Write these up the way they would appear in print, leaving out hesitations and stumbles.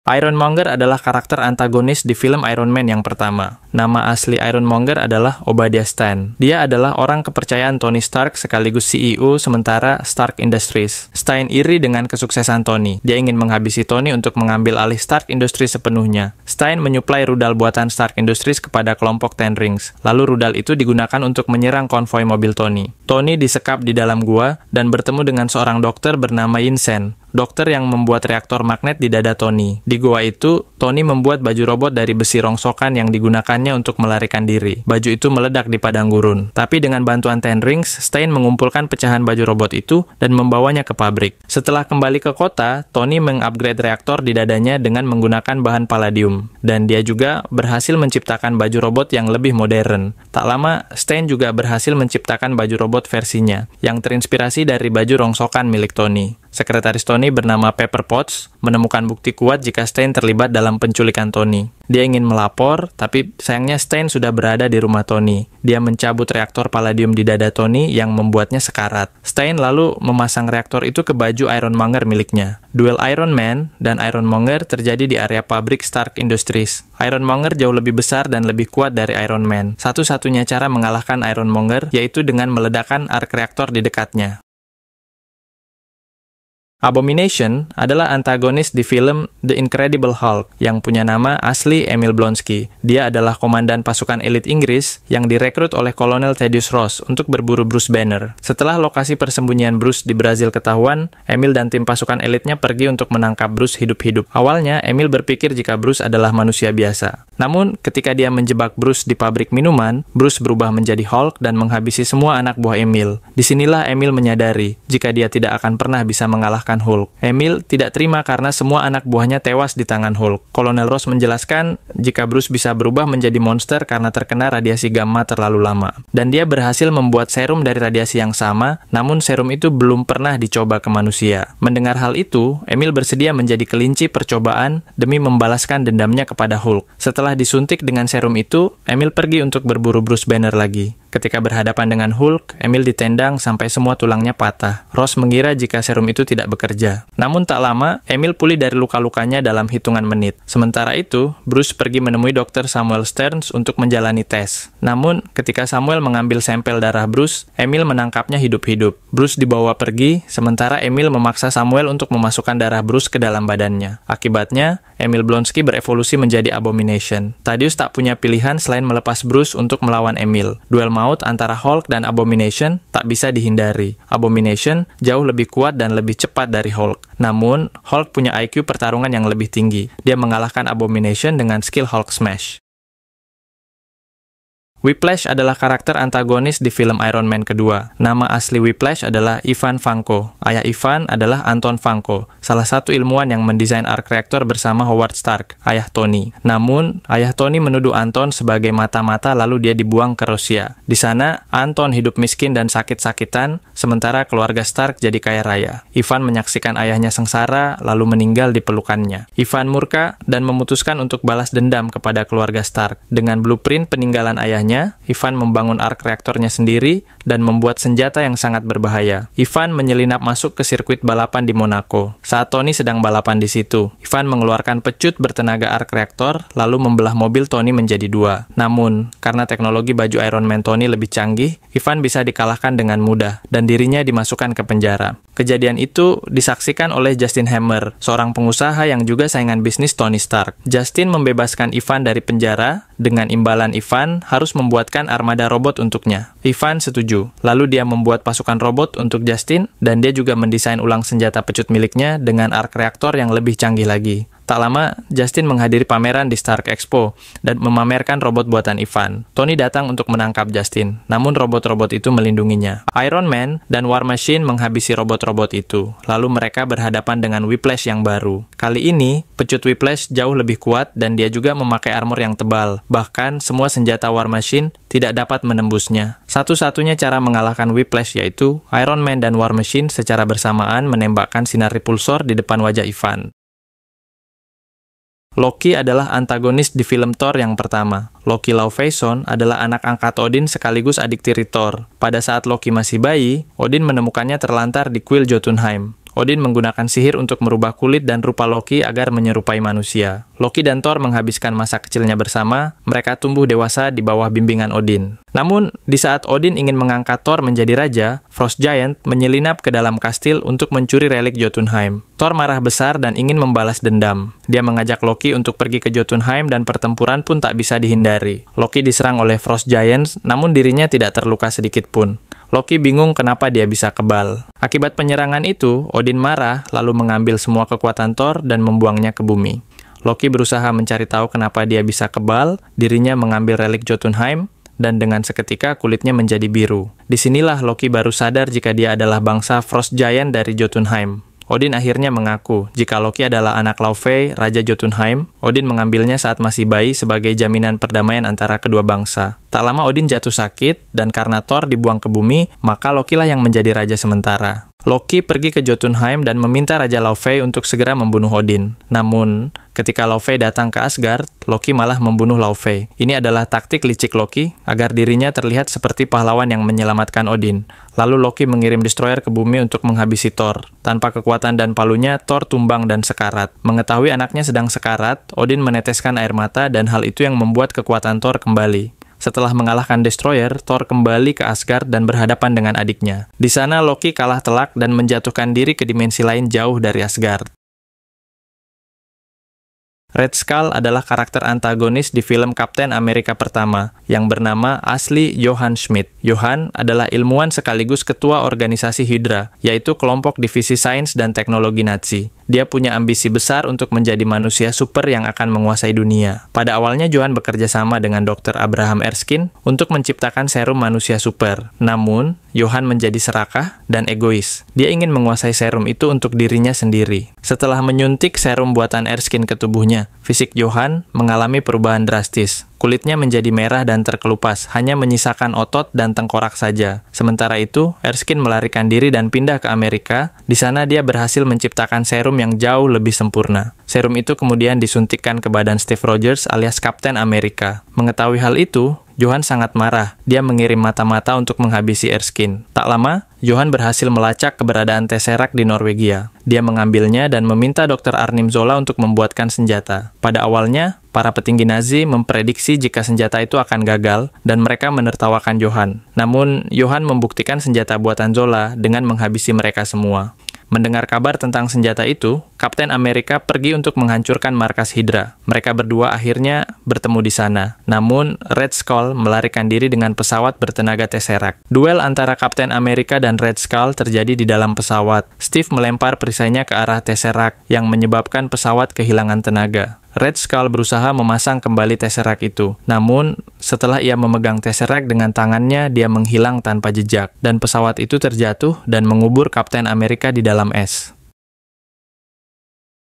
Ironmonger adalah karakter antagonis di film Iron Man yang pertama. Nama asli Ironmonger adalah Obadiah Stane. Dia adalah orang kepercayaan Tony Stark sekaligus CEO sementara Stark Industries. Stane iri dengan kesuksesan Tony. Dia ingin menghabisi Tony untuk mengambil alih Stark Industries sepenuhnya. Stane menyuplai rudal buatan Stark Industries kepada kelompok Ten Rings. Lalu rudal itu digunakan untuk menyerang konvoi mobil Tony. Tony disekap di dalam gua dan bertemu dengan seorang dokter bernama Yinsen. Dokter yang membuat reaktor magnet di dada Tony. Di gua itu, Tony membuat baju robot dari besi rongsokan yang digunakannya untuk melarikan diri. Baju itu meledak di padang gurun. Tapi dengan bantuan Ten Rings, Stane mengumpulkan pecahan baju robot itu dan membawanya ke pabrik. Setelah kembali ke kota, Tony mengupgrade reaktor di dadanya dengan menggunakan bahan palladium. Dan dia juga berhasil menciptakan baju robot yang lebih modern. Tak lama, Stane juga berhasil menciptakan baju robot versinya, yang terinspirasi dari baju rongsokan milik Tony. Sekretaris Tony bernama Pepper Potts menemukan bukti kuat jika Stane terlibat dalam penculikan Tony. Dia ingin melapor, tapi sayangnya Stane sudah berada di rumah Tony. Dia mencabut reaktor palladium di dada Tony yang membuatnya sekarat. Stane lalu memasang reaktor itu ke baju Ironmonger miliknya. Duel Iron Man dan Ironmonger terjadi di area pabrik Stark Industries. Ironmonger jauh lebih besar dan lebih kuat dari Iron Man. Satu-satunya cara mengalahkan Ironmonger yaitu dengan meledakkan arc reaktor di dekatnya. Abomination adalah antagonis di film The Incredible Hulk yang punya nama asli Emil Blonsky. Dia adalah komandan pasukan elit Inggris yang direkrut oleh Kolonel Thaddeus Ross untuk berburu Bruce Banner. Setelah lokasi persembunyian Bruce di Brazil ketahuan, Emil dan tim pasukan elitnya pergi untuk menangkap Bruce hidup-hidup. Awalnya, Emil berpikir jika Bruce adalah manusia biasa. Namun, ketika dia menjebak Bruce di pabrik minuman, Bruce berubah menjadi Hulk dan menghabisi semua anak buah Emil. Disinilah Emil menyadari jika dia tidak akan pernah bisa mengalahkan Hulk. Emil tidak terima karena semua anak buahnya tewas di tangan Hulk. Kolonel Ross menjelaskan jika Bruce bisa berubah menjadi monster karena terkena radiasi gamma terlalu lama. Dan dia berhasil membuat serum dari radiasi yang sama, namun serum itu belum pernah dicoba ke manusia. Mendengar hal itu, Emil bersedia menjadi kelinci percobaan demi membalaskan dendamnya kepada Hulk. Setelah disuntik dengan serum itu, Emil pergi untuk berburu Bruce Banner lagi. Ketika berhadapan dengan Hulk, Emil ditendang sampai semua tulangnya patah. Ross mengira jika serum itu tidak bekerja. Namun tak lama, Emil pulih dari luka-lukanya dalam hitungan menit. Sementara itu, Bruce pergi menemui Dr. Samuel Stearns untuk menjalani tes. Namun, ketika Samuel mengambil sampel darah Bruce, Emil menangkapnya hidup-hidup. Bruce dibawa pergi, sementara Emil memaksa Samuel untuk memasukkan darah Bruce ke dalam badannya. Akibatnya, Emil Blonsky berevolusi menjadi Abomination. Thaddeus tak punya pilihan selain melepas Bruce untuk melawan Emil. Duel maut antara Hulk dan Abomination tak bisa dihindari. Abomination jauh lebih kuat dan lebih cepat dari Hulk. Namun, Hulk punya IQ pertarungan yang lebih tinggi. Dia mengalahkan Abomination dengan skill Hulk Smash. Whiplash adalah karakter antagonis di film Iron Man kedua. Nama asli Whiplash adalah Ivan Vanko. Ayah Ivan adalah Anton Vanko, salah satu ilmuwan yang mendesain arc reactor bersama Howard Stark, ayah Tony. Namun, ayah Tony menuduh Anton sebagai mata-mata lalu dia dibuang ke Rusia. Di sana, Anton hidup miskin dan sakit-sakitan, sementara keluarga Stark jadi kaya raya. Ivan menyaksikan ayahnya sengsara lalu meninggal di pelukannya. Ivan murka dan memutuskan untuk balas dendam kepada keluarga Stark. Dengan blueprint peninggalan ayahnya, Ivan membangun arc reaktornya sendiri dan membuat senjata yang sangat berbahaya. Ivan menyelinap masuk ke sirkuit balapan di Monaco. Saat Tony sedang balapan di situ, Ivan mengeluarkan pecut bertenaga arc reaktor lalu membelah mobil Tony menjadi dua. Namun, karena teknologi baju Iron Man Tony lebih canggih, Ivan bisa dikalahkan dengan mudah dan dirinya dimasukkan ke penjara. Kejadian itu disaksikan oleh Justin Hammer, seorang pengusaha yang juga saingan bisnis Tony Stark. Justin membebaskan Ivan dari penjara, dengan imbalan Ivan harus membuatkan armada robot untuknya. Ivan setuju. Lalu dia membuat pasukan robot untuk Justin, dan dia juga mendesain ulang senjata pecut miliknya dengan arc reaktor yang lebih canggih lagi. Tak lama, Justin menghadiri pameran di Stark Expo dan memamerkan robot buatan Ivan. Tony datang untuk menangkap Justin, namun robot-robot itu melindunginya. Iron Man dan War Machine menghabisi robot-robot itu, lalu mereka berhadapan dengan Whiplash yang baru. Kali ini, pecut Whiplash jauh lebih kuat dan dia juga memakai armor yang tebal. Bahkan, semua senjata War Machine tidak dapat menembusnya. Satu-satunya cara mengalahkan Whiplash yaitu Iron Man dan War Machine secara bersamaan menembakkan sinar repulsor di depan wajah Ivan. Loki adalah antagonis di film Thor yang pertama. Loki Laufeyson adalah anak angkat Odin sekaligus adik tiri Thor. Pada saat Loki masih bayi, Odin menemukannya terlantar di kuil Jotunheim. Odin menggunakan sihir untuk merubah kulit dan rupa Loki agar menyerupai manusia. Loki dan Thor menghabiskan masa kecilnya bersama, mereka tumbuh dewasa di bawah bimbingan Odin. Namun, di saat Odin ingin mengangkat Thor menjadi raja, Frost Giant menyelinap ke dalam kastil untuk mencuri relik Jotunheim. Thor marah besar dan ingin membalas dendam. Dia mengajak Loki untuk pergi ke Jotunheim dan pertempuran pun tak bisa dihindari. Loki diserang oleh Frost Giants, namun dirinya tidak terluka sedikit pun. Loki bingung kenapa dia bisa kebal. Akibat penyerangan itu, Odin marah lalu mengambil semua kekuatan Thor dan membuangnya ke bumi. Loki berusaha mencari tahu kenapa dia bisa kebal, dirinya mengambil relik Jotunheim, dan dengan seketika kulitnya menjadi biru. Disinilah Loki baru sadar jika dia adalah bangsa Frost Giant dari Jotunheim. Odin akhirnya mengaku jika Loki adalah anak Laufey, Raja Jotunheim. Odin mengambilnya saat masih bayi sebagai jaminan perdamaian antara kedua bangsa. Tak lama Odin jatuh sakit, dan karena Thor dibuang ke bumi, maka Loki lah yang menjadi raja sementara. Loki pergi ke Jotunheim dan meminta Raja Laufey untuk segera membunuh Odin. Namun, ketika Laufey datang ke Asgard, Loki malah membunuh Laufey. Ini adalah taktik licik Loki agar dirinya terlihat seperti pahlawan yang menyelamatkan Odin. Lalu Loki mengirim destroyer ke bumi untuk menghabisi Thor. Tanpa kekuatan dan palunya, Thor tumbang dan sekarat. Mengetahui anaknya sedang sekarat, Odin meneteskan air mata dan hal itu yang membuat kekuatan Thor kembali. Setelah mengalahkan destroyer, Thor kembali ke Asgard dan berhadapan dengan adiknya. Di sana Loki kalah telak dan menjatuhkan diri ke dimensi lain jauh dari Asgard. Red Skull adalah karakter antagonis di film Kapten Amerika pertama, yang bernama Ashley Johann Schmidt. Johann adalah ilmuwan sekaligus ketua organisasi Hydra, yaitu kelompok divisi sains dan teknologi Nazi. Dia punya ambisi besar untuk menjadi manusia super yang akan menguasai dunia. Pada awalnya Johann bekerja sama dengan Dr. Abraham Erskine untuk menciptakan serum manusia super. Namun, Johann menjadi serakah dan egois. Dia ingin menguasai serum itu untuk dirinya sendiri. Setelah menyuntik serum buatan Erskine ke tubuhnya, fisik Johann mengalami perubahan drastis. Kulitnya menjadi merah dan terkelupas, hanya menyisakan otot dan tengkorak saja. Sementara itu, Erskine melarikan diri dan pindah ke Amerika. Di sana dia berhasil menciptakan serum yang jauh lebih sempurna. Serum itu kemudian disuntikkan ke badan Steve Rogers alias Kapten Amerika. Mengetahui hal itu, Johann sangat marah. Dia mengirim mata-mata untuk menghabisi Erskine. Tak lama, Johann berhasil melacak keberadaan Tesseract di Norwegia. Dia mengambilnya dan meminta Dr. Arnim Zola untuk membuatkan senjata. Pada awalnya, para petinggi Nazi memprediksi jika senjata itu akan gagal, dan mereka menertawakan Johann. Namun, Johann membuktikan senjata buatan Zola dengan menghabisi mereka semua. Mendengar kabar tentang senjata itu, Kapten Amerika pergi untuk menghancurkan markas Hydra. Mereka berdua akhirnya bertemu di sana. Namun, Red Skull melarikan diri dengan pesawat bertenaga Tesseract. Duel antara Kapten Amerika dan Red Skull terjadi di dalam pesawat. Steve melempar perisainya ke arah Tesseract, yang menyebabkan pesawat kehilangan tenaga. Red Skull berusaha memasang kembali Tesseract itu. Namun, setelah ia memegang Tesseract dengan tangannya, dia menghilang tanpa jejak. Dan pesawat itu terjatuh dan mengubur Kapten Amerika di dalam es.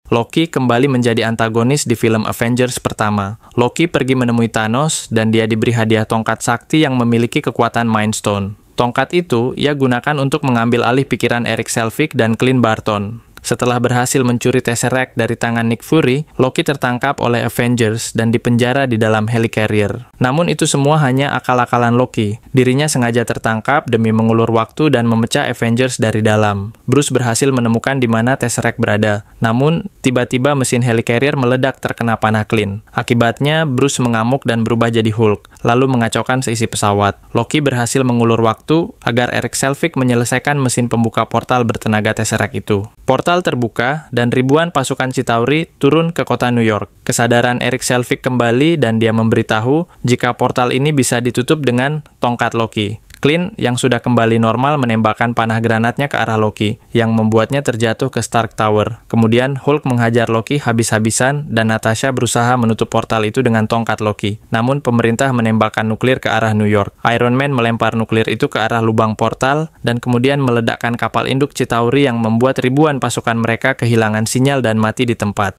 Loki kembali menjadi antagonis di film Avengers pertama. Loki pergi menemui Thanos, dan dia diberi hadiah tongkat sakti yang memiliki kekuatan Mind Stone. Tongkat itu ia gunakan untuk mengambil alih pikiran Erik Selvig dan Clint Barton. Setelah berhasil mencuri Tesseract dari tangan Nick Fury, Loki tertangkap oleh Avengers dan dipenjara di dalam helicarrier. Namun itu semua hanya akal-akalan Loki. Dirinya sengaja tertangkap demi mengulur waktu dan memecah Avengers dari dalam. Bruce berhasil menemukan di mana Tesseract berada. Namun, tiba-tiba mesin helicarrier meledak terkena panah Clint. Akibatnya, Bruce mengamuk dan berubah jadi Hulk, lalu mengacaukan seisi pesawat. Loki berhasil mengulur waktu agar Erik Selvig menyelesaikan mesin pembuka portal bertenaga Tesseract itu. Portal terbuka dan ribuan pasukan Chitauri turun ke kota New York. Kesadaran Erik Selvig kembali dan dia memberitahu jika portal ini bisa ditutup dengan tongkat Loki. Clint yang sudah kembali normal menembakkan panah granatnya ke arah Loki, yang membuatnya terjatuh ke Stark Tower. Kemudian Hulk menghajar Loki habis-habisan dan Natasha berusaha menutup portal itu dengan tongkat Loki. Namun pemerintah menembakkan nuklir ke arah New York. Iron Man melempar nuklir itu ke arah lubang portal dan kemudian meledakkan kapal induk Chitauri yang membuat ribuan pasukan mereka kehilangan sinyal dan mati di tempat.